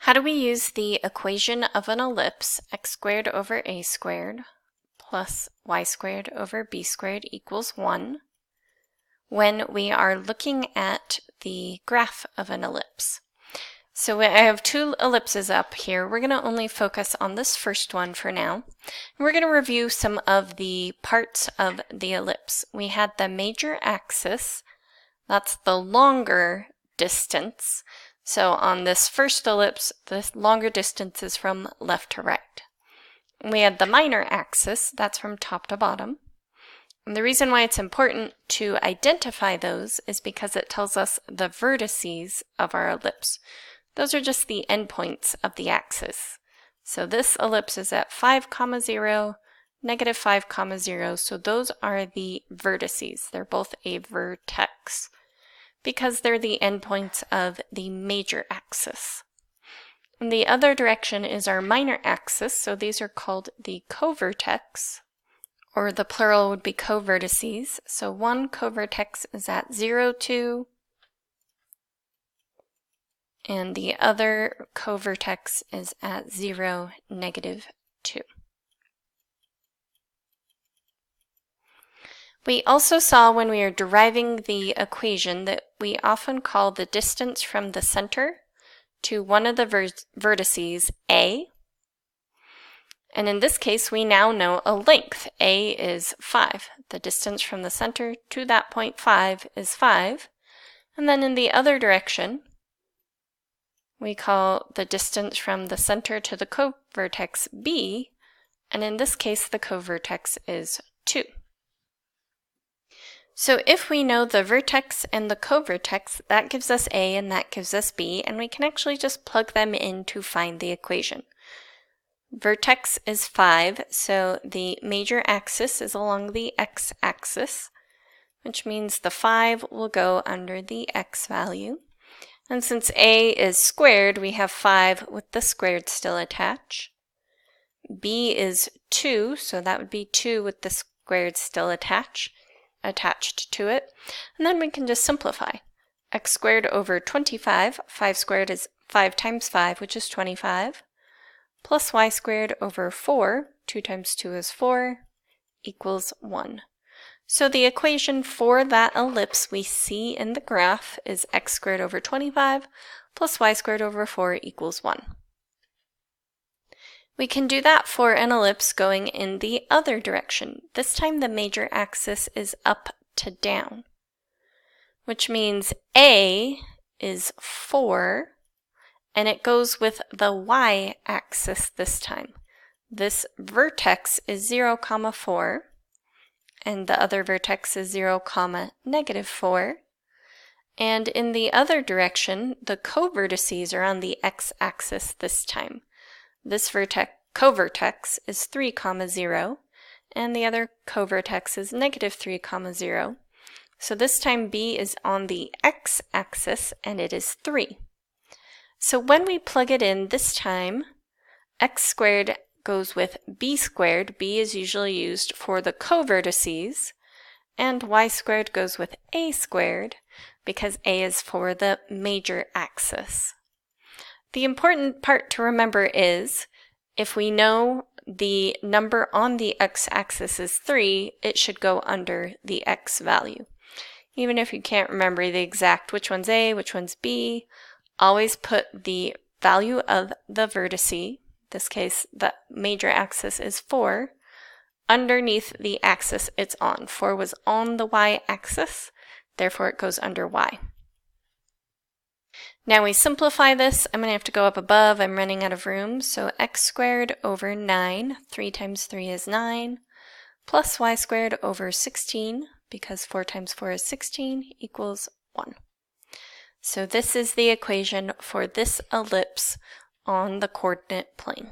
How do we use the equation of an ellipse, x squared over a squared plus y squared over b squared equals 1, when we are looking at the graph of an ellipse? So I have two ellipses up here. We're going to only focus on this first one for now. We're going to review some of the parts of the ellipse. We had the major axis, that's the longer distance. So on this first ellipse, the longer distance is from left to right. We had the minor axis, that's from top to bottom. And the reason why it's important to identify those is because it tells us the vertices of our ellipse. Those are just the endpoints of the axis. So this ellipse is at 5, 0, negative 5, 0. So those are the vertices. They're both a vertex because they're the endpoints of the major axis. And the other direction is our minor axis. So these are called the covertex, or the plural would be covertices. So one covertex is at 0, 2. And the other covertex is at 0, negative 2. We also saw when we were deriving the equation that we often call the distance from the center to one of the vertices a. And in this case, we now know a length. A is 5. The distance from the center to that point 5 is 5. And then in the other direction, we call the distance from the center to the covertex b, and in this case the covertex is 2. So if we know the vertex and the covertex, that gives us a and that gives us b, and we can actually just plug them in to find the equation. Vertex is 5, so the major axis is along the x-axis, which means the 5 will go under the x value. And since a is squared, we have 5 with the squared still attached. B is 2, so that would be 2 with the squared still attached to it. And then we can just simplify. X squared over 25, 5 squared is 5 times 5, which is 25, plus y squared over 4, 2 times 2 is 4, equals 1. So the equation for that ellipse we see in the graph is x squared over 25 plus y squared over 4 equals 1. We can do that for an ellipse going in the other direction. This time the major axis is up to down, which means a is 4, and it goes with the y-axis this time. This vertex is 0, 4. And the other vertex is 0, negative 4. And in the other direction, the covertices are on the x-axis this time. This covertex is 3, 0, and the other covertex is negative 3, 0. So this time b is on the x-axis, and it is 3. So when we plug it in this time, x squared goes with b squared. B is usually used for the covertices, and y squared goes with a squared because a is for the major axis. The important part to remember is if we know the number on the x-axis is 3, it should go under the x value. Even if you can't remember the exact which one's a, which one's b, always put the value of the vertice, this case, the major axis is 4, underneath the axis it's on. 4 was on the y-axis, therefore it goes under y. Now we simplify this. I'm going to have to go up above. I'm running out of room. So x squared over 9, 3 times 3 is 9, plus y squared over 16, because 4 times 4 is 16, equals 1. So this is the equation for this ellipse on the coordinate plane.